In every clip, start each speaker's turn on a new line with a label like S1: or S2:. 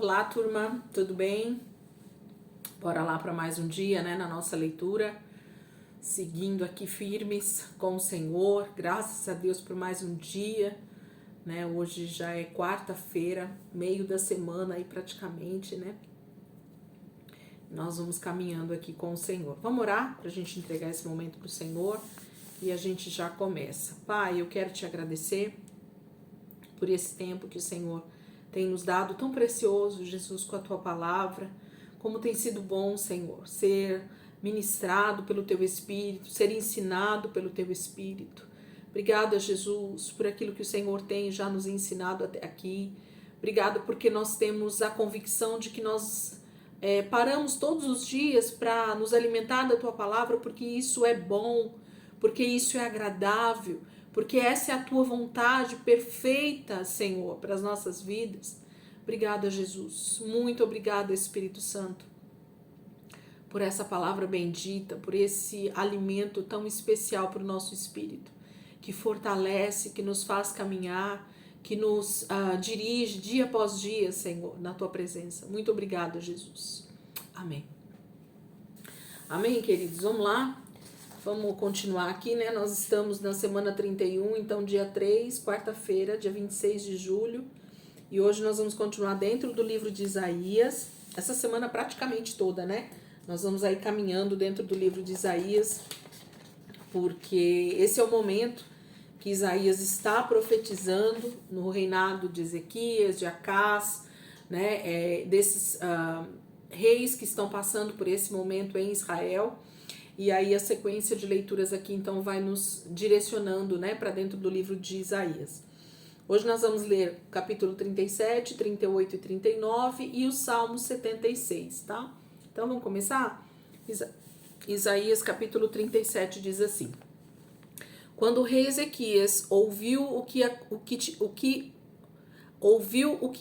S1: Olá, turma, tudo bem? Bora lá para mais um dia, né, na nossa leitura, seguindo aqui firmes com o Senhor. Graças a Deus por mais um dia, né? Hoje já é quarta-feira, meio da semana aí praticamente, né? Nós vamos caminhando aqui com o Senhor. Vamos orar para a gente entregar esse momento para o Senhor e a gente já começa. Pai, eu quero te agradecer por esse tempo que o Senhor tem nos dado tão precioso, Jesus, com a tua palavra. Como tem sido bom, Senhor, ser ministrado pelo teu Espírito, ser ensinado pelo teu Espírito. Obrigada, Jesus, por aquilo que o Senhor tem já nos ensinado até aqui. Obrigada porque nós temos a convicção de que nós paramos todos os dias para nos alimentar da tua palavra, porque isso é bom, porque isso é agradável, porque essa é a tua vontade perfeita, Senhor, para as nossas vidas. Obrigada, Jesus. Muito obrigada, Espírito Santo, por essa palavra bendita, por esse alimento tão especial para o nosso espírito, que fortalece, que nos faz caminhar, que nos dirige dia após dia, Senhor, na tua presença. Muito obrigada, Jesus. Amém. Amém, queridos. Vamos lá. Vamos continuar aqui, né? Nós estamos na semana 31, então dia 3, quarta-feira, dia 26 de julho. E hoje nós vamos continuar dentro do livro de Isaías. Essa semana praticamente toda, né? Nós vamos aí caminhando dentro do livro de Isaías, porque esse é o momento que Isaías está profetizando no reinado de Ezequias, de Acás, né? Desses reis que estão passando por esse momento em Israel. E aí a sequência de leituras aqui então vai nos direcionando, né, para dentro do livro de Isaías. Hoje nós vamos ler capítulo 37, 38 e 39 e o Salmo 76, tá? Então vamos começar? Isaías capítulo 37 diz assim: Quando o rei Ezequias ouviu o que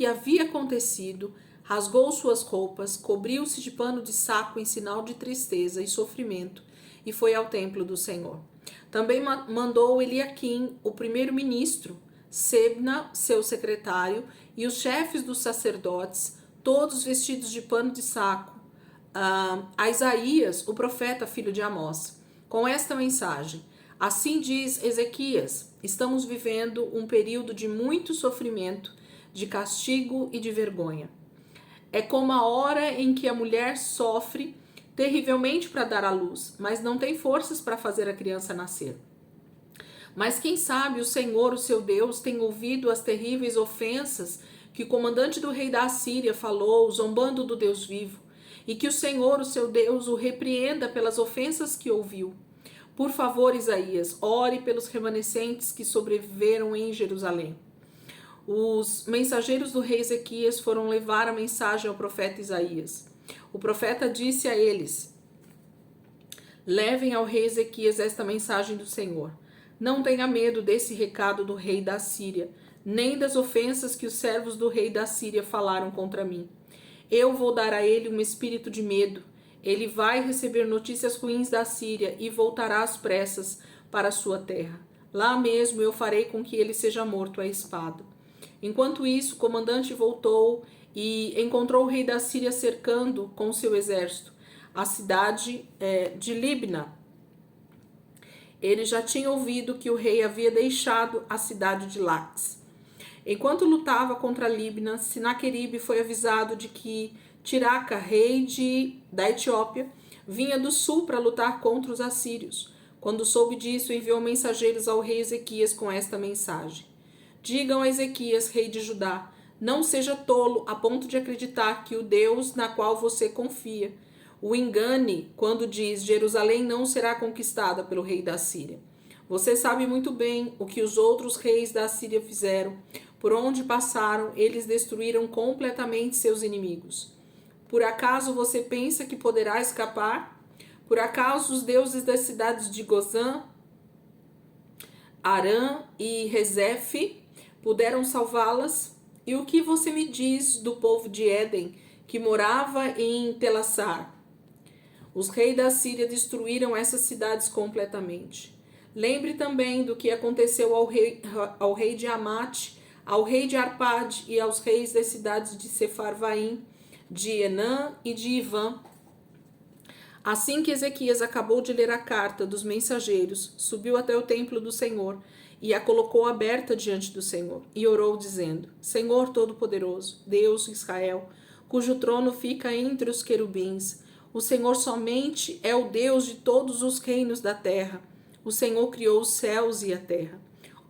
S1: havia acontecido, rasgou suas roupas, cobriu-se de pano de saco em sinal de tristeza e sofrimento, e foi ao templo do Senhor. Também mandou Eliaquim, o primeiro-ministro, Sebna, seu secretário, e os chefes dos sacerdotes, todos vestidos de pano de saco, a Isaías, o profeta, filho de Amós, com esta mensagem: Assim diz Ezequias, estamos vivendo um período de muito sofrimento, de castigo e de vergonha. É como a hora em que a mulher sofre terrivelmente para dar à luz, mas não tem forças para fazer a criança nascer. Mas quem sabe o Senhor, o seu Deus, tem ouvido as terríveis ofensas que o comandante do rei da Assíria falou, zombando do Deus vivo, e que o Senhor, o seu Deus, o repreenda pelas ofensas que ouviu. Por favor, Isaías, ore pelos remanescentes que sobreviveram em Jerusalém. Os mensageiros do rei Ezequias foram levar a mensagem ao profeta Isaías. O profeta disse a eles: Levem ao rei Ezequias esta mensagem do Senhor. Não tenha medo desse recado do rei da Síria, nem das ofensas que os servos do rei da Síria falaram contra mim. Eu vou dar a ele um espírito de medo. Ele vai receber notícias ruins da Síria e voltará às pressas para a sua terra. Lá mesmo eu farei com que ele seja morto à espada. Enquanto isso, o comandante voltou e encontrou o rei da Síria cercando com seu exército a cidade de Libna. Ele já tinha ouvido que o rei havia deixado a cidade de Laques. Enquanto lutava contra Libna, Sinaqueribe foi avisado de que Tiraca, rei da Etiópia, vinha do sul para lutar contra os assírios. Quando soube disso, enviou mensageiros ao rei Ezequias com esta mensagem: Digam a Ezequias, rei de Judá, não seja tolo a ponto de acreditar que o Deus na qual você confia o engane quando diz: Jerusalém não será conquistada pelo rei da Síria. Você sabe muito bem o que os outros reis da Síria fizeram. Por onde passaram, eles destruíram completamente seus inimigos. Por acaso você pensa que poderá escapar? Por acaso os deuses das cidades de Gozã, Arã e Rezefe puderam salvá-las? E o que você me diz do povo de Éden, que morava em Telassar? Os reis da Síria destruíram essas cidades completamente. Lembre também do que aconteceu ao rei de Amate, ao rei de Arpade e aos reis das cidades de Sefarvaim, de Enã e de Ivã. Assim que Ezequias acabou de ler a carta dos mensageiros, subiu até o templo do Senhor e a colocou aberta diante do Senhor, e orou, dizendo: Senhor Todo-Poderoso, Deus de Israel, cujo trono fica entre os querubins, o Senhor somente é o Deus de todos os reinos da terra. O Senhor criou os céus e a terra.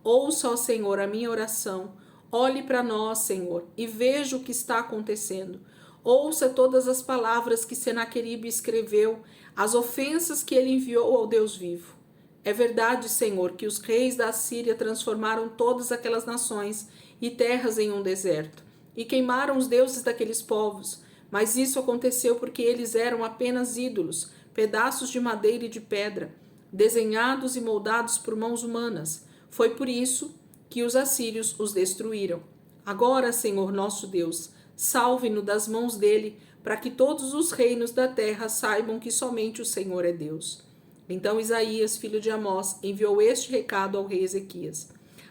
S1: Ouça, ó Senhor, a minha oração. Olhe para nós, Senhor, e veja o que está acontecendo. Ouça todas as palavras que Senaqueribe escreveu, as ofensas que ele enviou ao Deus vivo. É verdade, Senhor, que os reis da Assíria transformaram todas aquelas nações e terras em um deserto, e queimaram os deuses daqueles povos. Mas isso aconteceu porque eles eram apenas ídolos, pedaços de madeira e de pedra, desenhados e moldados por mãos humanas. Foi por isso que os assírios os destruíram. Agora, Senhor nosso Deus, salve-nos das mãos dele, para que todos os reinos da terra saibam que somente o Senhor é Deus. Então Isaías, filho de Amós, enviou este recado ao rei Ezequias.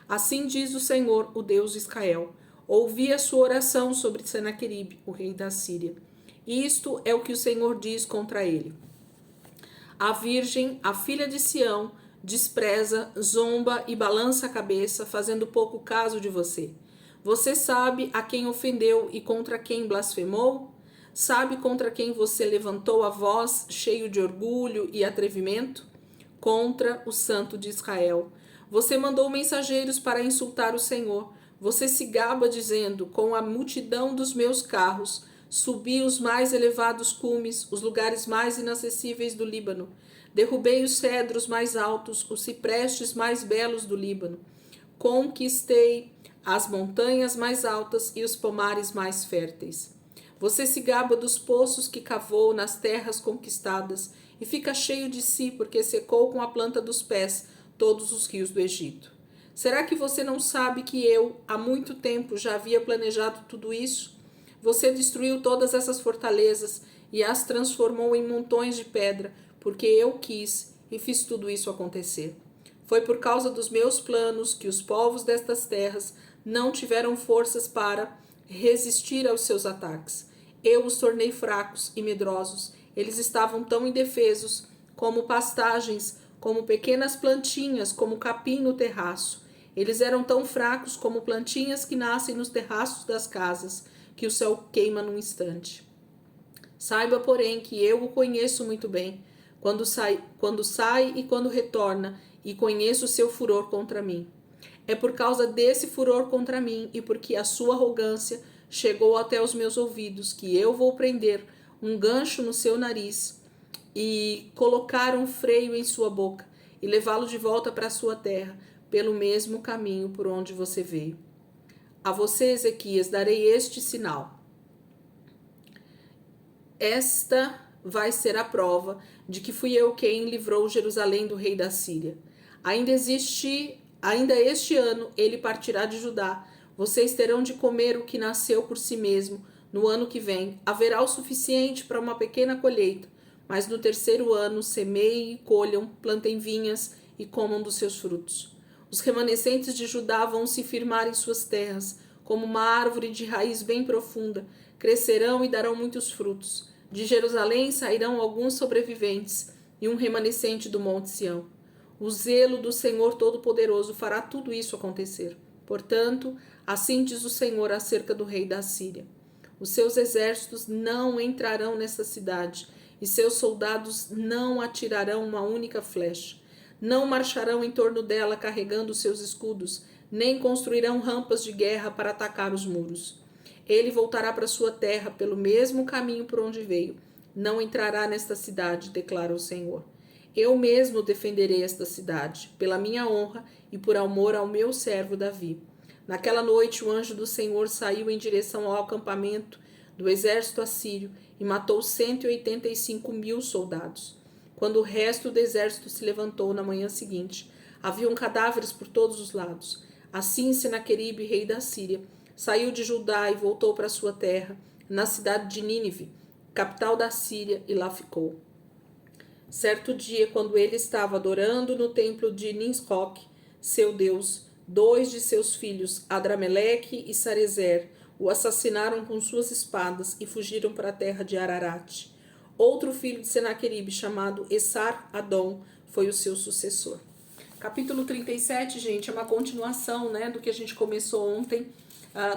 S1: Assim diz o Senhor, o Deus de Israel: ouvi a sua oração sobre Senaqueribe, o rei da Síria. Isto é o que o Senhor diz contra ele: a virgem, a filha de Sião, despreza, zomba e balança a cabeça, fazendo pouco caso de você. Você sabe a quem ofendeu e contra quem blasfemou? Sabe contra quem você levantou a voz, cheio de orgulho e atrevimento? Contra o Santo de Israel. Você mandou mensageiros para insultar o Senhor. Você se gaba dizendo: com a multidão dos meus carros, subi os mais elevados cumes, os lugares mais inacessíveis do Líbano. Derrubei os cedros mais altos, os ciprestes mais belos do Líbano. Conquistei as montanhas mais altas e os pomares mais férteis. Você se gaba dos poços que cavou nas terras conquistadas e fica cheio de si porque secou com a planta dos pés todos os rios do Egito. Será que você não sabe que eu, há muito tempo, já havia planejado tudo isso? Você destruiu todas essas fortalezas e as transformou em montões de pedra, porque eu quis e fiz tudo isso acontecer. Foi por causa dos meus planos que os povos destas terras não tiveram forças para resistir aos seus ataques. Eu os tornei fracos e medrosos. Eles estavam tão indefesos como pastagens, como pequenas plantinhas, como capim no terraço. Eles eram tão fracos como plantinhas que nascem nos terraços das casas, que o céu queima num instante. Saiba, porém, que eu o conheço muito bem, quando sai e quando retorna, e conheço o seu furor contra mim. É por causa desse furor contra mim e porque a sua arrogância chegou até os meus ouvidos que eu vou prender um gancho no seu nariz e colocar um freio em sua boca e levá-lo de volta para a sua terra, pelo mesmo caminho por onde você veio. A você, Ezequias, darei este sinal. Esta vai ser a prova de que fui eu quem livrou Jerusalém do rei da Síria. Ainda este ano ele partirá de Judá. Vocês terão de comer o que nasceu por si mesmo. No ano que vem haverá o suficiente para uma pequena colheita, mas no terceiro ano semeiem e colham, plantem vinhas e comam dos seus frutos. Os remanescentes de Judá vão se firmar em suas terras, como uma árvore de raiz bem profunda, crescerão e darão muitos frutos. De Jerusalém sairão alguns sobreviventes e um remanescente do monte Sião. O zelo do Senhor Todo-Poderoso fará tudo isso acontecer. Portanto, assim diz o Senhor acerca do rei da Síria: os seus exércitos não entrarão nesta cidade, e seus soldados não atirarão uma única flecha. Não marcharão em torno dela carregando seus escudos, nem construirão rampas de guerra para atacar os muros. Ele voltará para sua terra pelo mesmo caminho por onde veio. Não entrará nesta cidade, declara o Senhor. Eu mesmo defenderei esta cidade, pela minha honra e por amor ao meu servo Davi. Naquela noite o anjo do Senhor saiu em direção ao acampamento do exército assírio e matou 185.000 soldados. Quando o resto do exército se levantou na manhã seguinte, haviam cadáveres por todos os lados. Assim Senaqueribe, rei da Síria, saiu de Judá e voltou para sua terra, na cidade de Nínive, capital da Síria, e lá ficou. Certo dia, quando ele estava adorando no templo de Nisroque, seu Deus, Dois de seus filhos, Adrameleque e Sarezer, o assassinaram com suas espadas e fugiram para a terra de Ararat. Outro filho de Senaqueribe, chamado Esar-Adom, foi o seu sucessor. Capítulo 37, gente, é uma continuação, né, do que a gente começou ontem,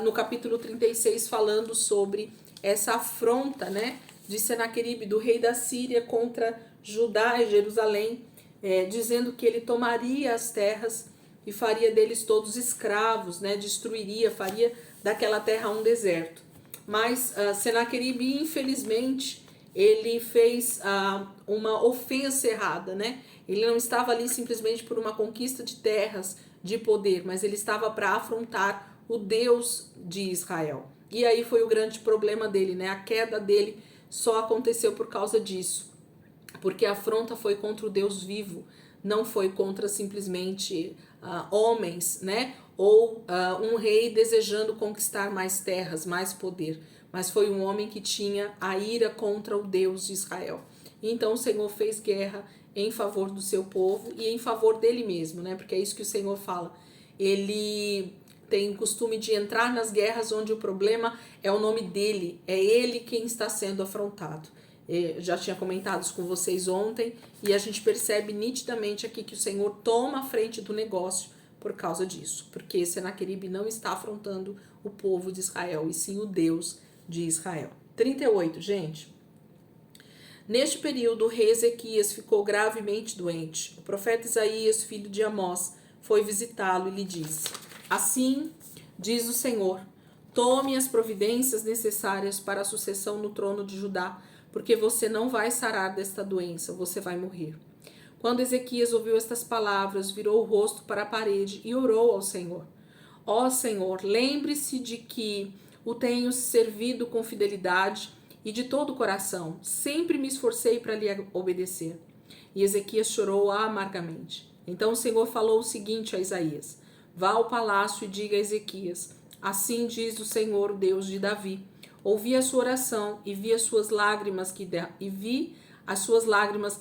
S1: no capítulo 36, falando sobre essa afronta, né, de Senaqueribe, do rei da Síria, contra Judá e Jerusalém, dizendo que ele tomaria as terras e faria deles todos escravos, né, destruiria, faria daquela terra um deserto. Mas Senaqueribe, infelizmente, ele fez uma ofensa errada, né? Ele não estava ali simplesmente por uma conquista de terras, de poder, mas ele estava para afrontar o Deus de Israel. E aí foi o grande problema dele, né? A queda dele só aconteceu por causa disso, porque a afronta foi contra o Deus vivo, não foi contra simplesmente homens, né? Ou um rei desejando conquistar mais terras, mais poder, mas foi um homem que tinha a ira contra o Deus de Israel. Então o Senhor fez guerra em favor do seu povo e em favor dele mesmo, né? Porque é isso que o Senhor fala. Ele tem o costume de entrar nas guerras onde o problema é o nome dele, é ele quem está sendo afrontado. Eu já tinha comentado isso com vocês ontem e a gente percebe nitidamente aqui que o Senhor toma a frente do negócio por causa disso, porque Senaqueribe não está afrontando o povo de Israel, e sim o Deus de Israel. 38, gente. Neste período, o rei Ezequias ficou gravemente doente. O profeta Isaías, filho de Amós, foi visitá-lo e lhe disse: Assim diz o Senhor, tome as providências necessárias para a sucessão no trono de Judá, porque você não vai sarar desta doença, você vai morrer. Quando Ezequias ouviu estas palavras, virou o rosto para a parede e orou ao Senhor. Ó Senhor, lembre-se de que o tenho servido com fidelidade e de todo o coração. Sempre me esforcei para lhe obedecer. E Ezequias chorou amargamente. Então o Senhor falou o seguinte a Isaías: Vá ao palácio e diga a Ezequias: Assim diz o Senhor, o Deus de Davi. Ouvi a sua oração e vi as suas lágrimas que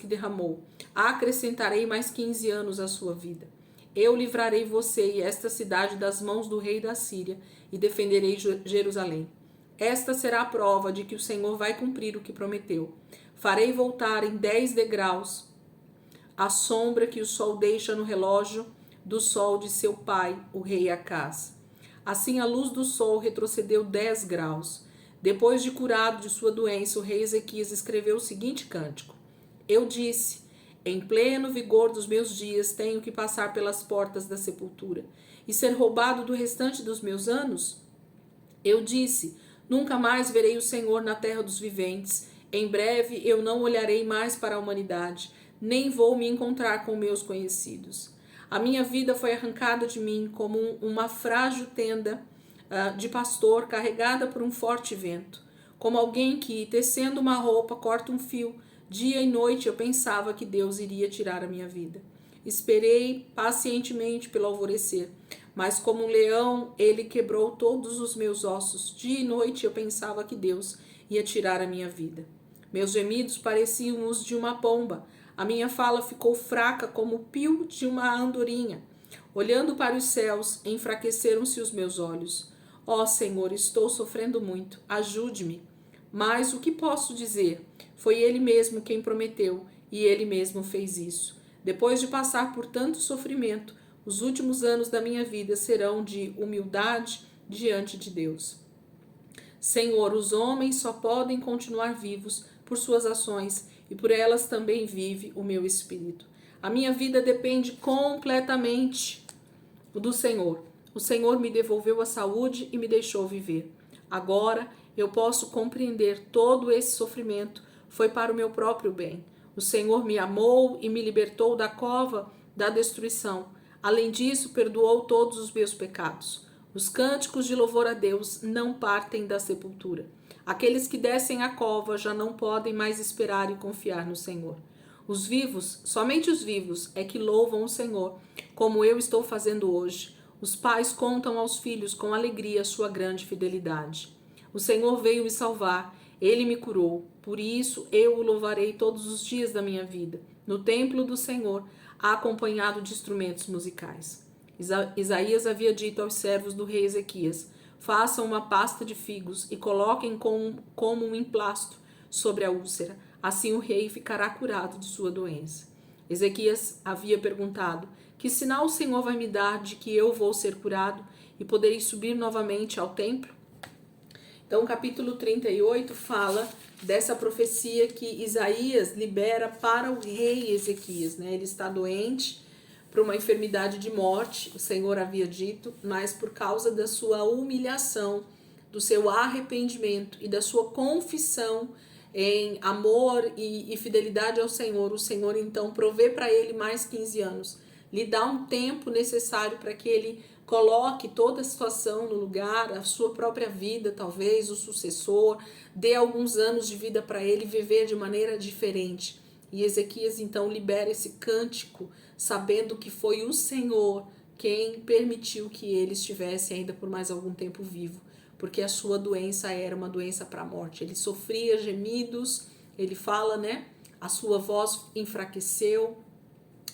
S1: derramou. Acrescentarei mais 15 anos à sua vida. Eu livrarei você e esta cidade das mãos do rei da Síria e defenderei Jerusalém. Esta será a prova de que o Senhor vai cumprir o que prometeu. Farei voltar em 10 degraus a sombra que o sol deixa no relógio do sol de seu pai, o rei Acás. Assim a luz do sol retrocedeu 10 graus. Depois de curado de sua doença, o rei Ezequias escreveu o seguinte cântico: Eu disse, em pleno vigor dos meus dias, tenho que passar pelas portas da sepultura e ser roubado do restante dos meus anos? Eu disse, nunca mais verei o Senhor na terra dos viventes. Em breve eu não olharei mais para a humanidade, nem vou me encontrar com meus conhecidos. A minha vida foi arrancada de mim como uma frágil tenda de pastor carregada por um forte vento. Como alguém que, tecendo uma roupa, corta um fio. Dia e noite eu pensava que Deus iria tirar a minha vida. Esperei pacientemente pelo alvorecer, mas como um leão, ele quebrou todos os meus ossos. Dia e noite eu pensava que Deus ia tirar a minha vida. Meus gemidos pareciam os de uma pomba. A minha fala ficou fraca como o pio de uma andorinha. Olhando para os céus, enfraqueceram-se os meus olhos. Ó Senhor, estou sofrendo muito. Ajude-me. Mas o que posso dizer? Foi Ele mesmo quem prometeu, e Ele mesmo fez isso. Depois de passar por tanto sofrimento, os últimos anos da minha vida serão de humildade diante de Deus. Senhor, os homens só podem continuar vivos por suas ações, e por elas também vive o meu espírito. A minha vida depende completamente do Senhor. O Senhor me devolveu a saúde e me deixou viver. Agora eu posso compreender todo esse sofrimento foi para o meu próprio bem. O Senhor me amou e me libertou da cova da destruição. Além disso, perdoou todos os meus pecados. Os cânticos de louvor a Deus não partem da sepultura. Aqueles que descem à cova já não podem mais esperar e confiar no Senhor. Os vivos, somente os vivos, é que louvam o Senhor, como eu estou fazendo hoje. Os pais contam aos filhos com alegria sua grande fidelidade. O Senhor veio me salvar, Ele me curou. Por isso eu o louvarei todos os dias da minha vida, no templo do Senhor, acompanhado de instrumentos musicais. Isaías havia dito aos servos do rei Ezequias: façam uma pasta de figos e coloquem como um emplasto sobre a úlcera. Assim o rei ficará curado de sua doença. Ezequias havia perguntado: que sinal o Senhor vai me dar de que eu vou ser curado e poderei subir novamente ao templo? Então, o capítulo 38 fala dessa profecia que Isaías libera para o rei Ezequias, né? Ele está doente por uma enfermidade de morte, o Senhor havia dito, mas por causa da sua humilhação, do seu arrependimento e da sua confissão em amor e fidelidade ao Senhor, o Senhor então provê para ele mais 15 anos, lhe dá um tempo necessário para que ele coloque toda a situação no lugar, a sua própria vida, talvez, o sucessor, dê alguns anos de vida para ele viver de maneira diferente. E Ezequias então libera esse cântico, sabendo que foi o Senhor quem permitiu que ele estivesse ainda por mais algum tempo vivo, porque a sua doença era uma doença para a morte. Ele sofria gemidos, ele fala, né? A sua voz enfraqueceu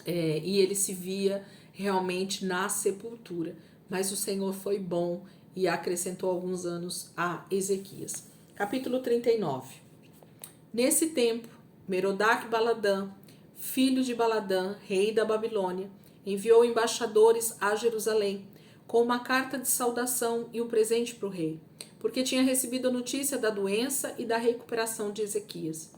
S1: e ele se via realmente na sepultura. Mas o Senhor foi bom e acrescentou alguns anos a Ezequias. Capítulo 39. Nesse tempo, Merodach-Baladã, filho de Baladã, rei da Babilônia, enviou embaixadores a Jerusalém com uma carta de saudação e um presente para o rei, porque tinha recebido a notícia da doença e da recuperação de Ezequias.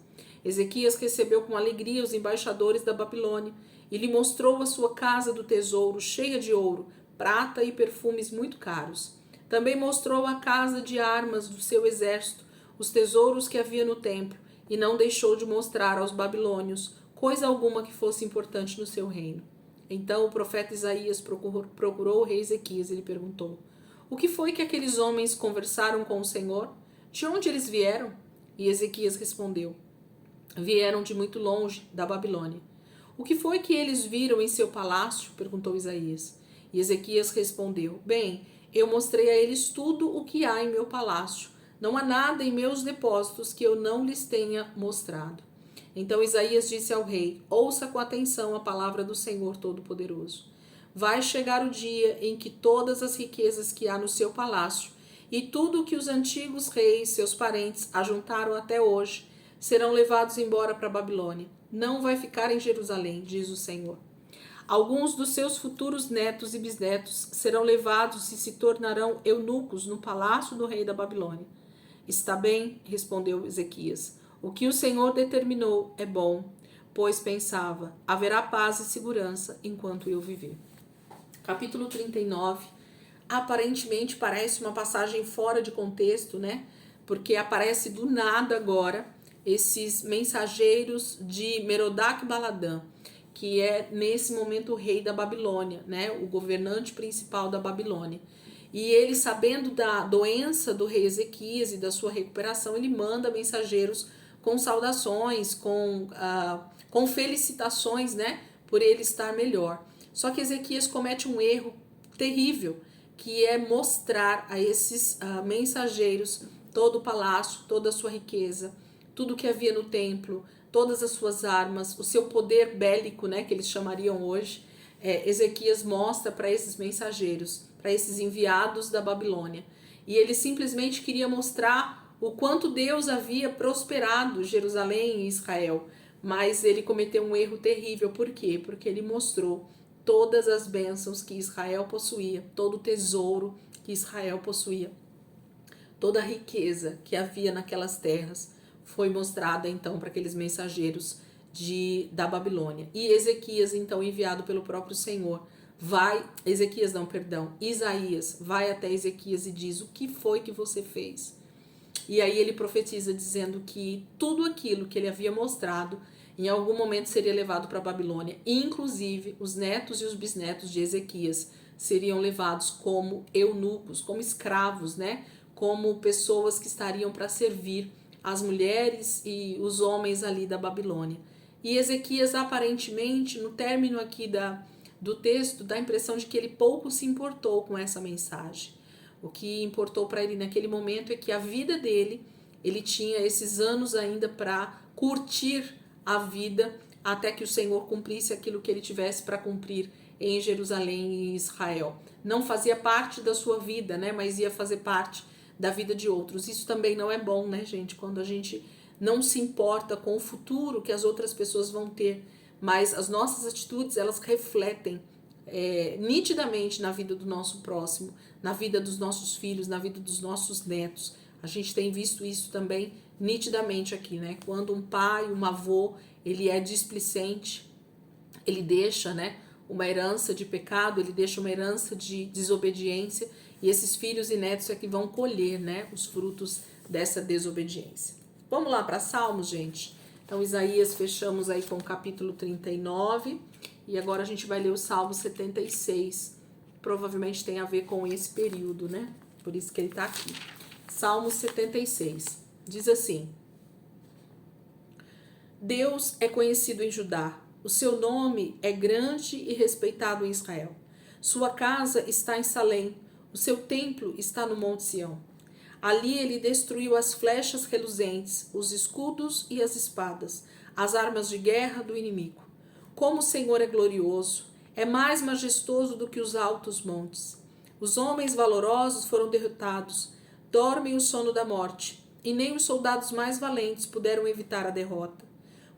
S1: Ezequias recebeu com alegria os embaixadores da Babilônia e lhe mostrou a sua casa do tesouro cheia de ouro, prata e perfumes muito caros. Também mostrou a casa de armas do seu exército, os tesouros que havia no templo, e não deixou de mostrar aos babilônios coisa alguma que fosse importante no seu reino. Então o profeta Isaías procurou o rei Ezequias e lhe perguntou: o que foi que aqueles homens conversaram com o Senhor? De onde eles vieram? E Ezequias respondeu: vieram de muito longe, da Babilônia. O que foi que eles viram em seu palácio? Perguntou Isaías. E Ezequias respondeu: bem, eu mostrei a eles tudo o que há em meu palácio. Não há nada em meus depósitos que eu não lhes tenha mostrado. Então Isaías disse ao rei: ouça com atenção a palavra do Senhor Todo-Poderoso. Vai chegar o dia em que todas as riquezas que há no seu palácio e tudo o que os antigos reis, seus parentes, ajuntaram até hoje, serão levados embora para a Babilônia. Não vai ficar em Jerusalém, diz o Senhor. Alguns dos seus futuros netos e bisnetos serão levados e se tornarão eunucos no palácio do rei da Babilônia. Está bem, respondeu Ezequias. O que o Senhor determinou é bom, pois pensava: haverá paz e segurança enquanto eu viver. Capítulo 39. Aparentemente parece uma passagem fora de contexto, né? Porque aparece do nada agora esses mensageiros de Merodach-Baladã, que é nesse momento o rei da Babilônia, né? O governante principal da Babilônia. E ele, sabendo da doença do rei Ezequias e da sua recuperação, ele manda mensageiros com saudações, com felicitações, né? Por ele estar melhor. Só que Ezequias comete um erro terrível, que é mostrar a esses mensageiros todo o palácio, toda a sua riqueza, tudo que havia no templo, todas as suas armas, o seu poder bélico, né, que eles chamariam hoje. Ezequias mostra para esses mensageiros, para esses enviados da Babilônia. E ele simplesmente queria mostrar o quanto Deus havia prosperado Jerusalém e Israel. Mas ele cometeu um erro terrível. Por quê? Porque ele mostrou todas as bênçãos que Israel possuía, todo o tesouro que Israel possuía, toda a riqueza que havia naquelas terras foi mostrada então para aqueles mensageiros da Babilônia. E Ezequias, então enviado pelo próprio Senhor, Isaías vai até Ezequias e diz: o que foi que você fez? E aí ele profetiza dizendo que tudo aquilo que ele havia mostrado em algum momento seria levado para a Babilônia, inclusive os netos e os bisnetos de Ezequias seriam levados como eunucos, como escravos, né? Como pessoas que estariam para servir as mulheres e os homens ali da Babilônia. E Ezequias, aparentemente, no término aqui do texto, dá a impressão de que ele pouco se importou com essa mensagem. O que importou para ele naquele momento é que a vida dele, ele tinha esses anos ainda para curtir a vida até que o Senhor cumprisse aquilo que ele tivesse para cumprir em Jerusalém e Israel. Não fazia parte da sua vida, né? Mas ia fazer parte da vida de outros. Isso também não é bom, né, gente? Quando a gente não se importa com o futuro que as outras pessoas vão ter, mas as nossas atitudes, elas refletem nitidamente na vida do nosso próximo, na vida dos nossos filhos, na vida dos nossos netos. A gente tem visto isso também nitidamente aqui, né? Quando um pai, um avô, ele é displicente, ele deixa, né, uma herança de pecado, ele deixa uma herança de desobediência, e esses filhos e netos é que vão colher, né, os frutos dessa desobediência. Vamos lá para Salmos, gente? Então, Isaías, fechamos aí com o capítulo 39, e agora a gente vai ler o Salmo 76. Provavelmente tem a ver com esse período, né? Por isso que ele está aqui. Salmo 76. Diz assim: Deus é conhecido em Judá. O seu nome é grande e respeitado em Israel. Sua casa está em Salém. O seu templo está no Monte Sião. Ali ele destruiu as flechas reluzentes, os escudos e as espadas, as armas de guerra do inimigo. Como o Senhor é glorioso, é mais majestoso do que os altos montes. Os homens valorosos foram derrotados, dormem o sono da morte, e nem os soldados mais valentes puderam evitar a derrota.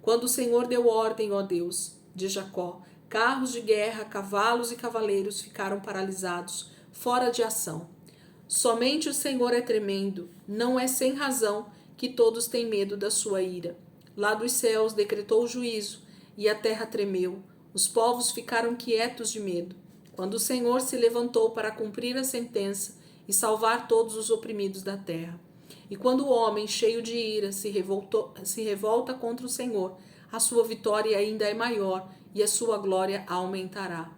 S1: Quando o Senhor deu ordem, ó Deus, de Jacó, carros de guerra, cavalos e cavaleiros ficaram paralisados, fora de ação. Somente o Senhor é tremendo, não é sem razão que todos têm medo da sua ira. Lá dos céus decretou o juízo, e a terra tremeu. Os povos ficaram quietos de medo. Quando o Senhor se levantou para cumprir a sentença e salvar todos os oprimidos da terra. E quando o homem, cheio de ira, se revolta contra o Senhor, a sua vitória ainda é maior e a sua glória aumentará.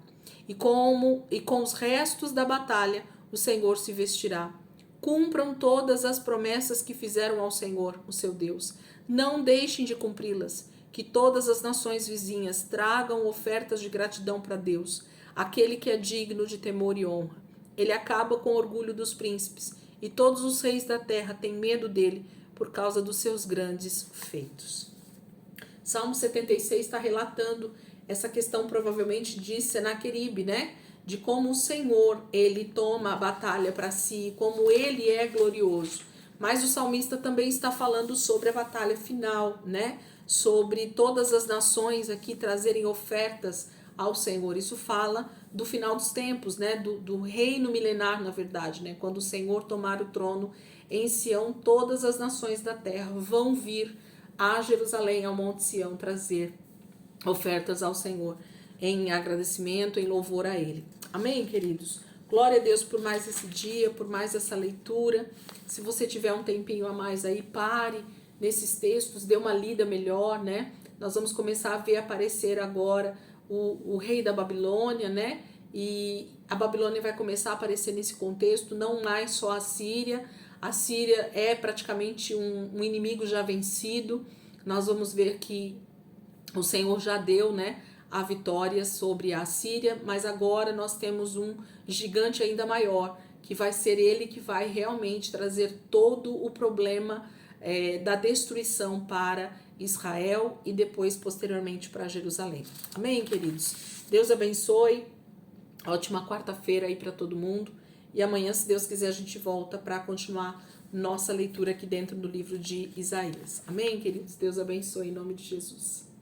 S1: E com os restos da batalha, o Senhor se vestirá. Cumpram todas as promessas que fizeram ao Senhor, o seu Deus. Não deixem de cumpri-las. Que todas as nações vizinhas tragam ofertas de gratidão para Deus, aquele que é digno de temor e honra. Ele acaba com o orgulho dos príncipes, e todos os reis da terra têm medo dele por causa dos seus grandes feitos. Salmo 76 está relatando essa questão provavelmente de Senaqueribe, né? De como o Senhor, ele toma a batalha para si, como ele é glorioso. Mas o salmista também está falando sobre a batalha final, né? Sobre todas as nações aqui trazerem ofertas ao Senhor. Isso fala do final dos tempos, né? Do reino milenar, na verdade, né? Quando o Senhor tomar o trono em Sião, todas as nações da terra vão vir a Jerusalém, ao Monte Sião, trazer ofertas ao Senhor em agradecimento, em louvor a Ele. Amém, queridos? Glória a Deus por mais esse dia, por mais essa leitura. Se você tiver um tempinho a mais aí, pare nesses textos, dê uma lida melhor, né? Nós vamos começar a ver aparecer agora o rei da Babilônia, né? E a Babilônia vai começar a aparecer nesse contexto, não mais só a Síria. A Síria é praticamente um inimigo já vencido. Nós vamos ver que o Senhor já deu, né, a vitória sobre a Síria, mas agora nós temos um gigante ainda maior, que vai ser ele que vai realmente trazer todo o problema da destruição para Israel e depois, posteriormente, para Jerusalém. Amém, queridos? Deus abençoe. Ótima quarta-feira aí para todo mundo. E amanhã, se Deus quiser, a gente volta para continuar nossa leitura aqui dentro do livro de Isaías. Amém, queridos? Deus abençoe em nome de Jesus.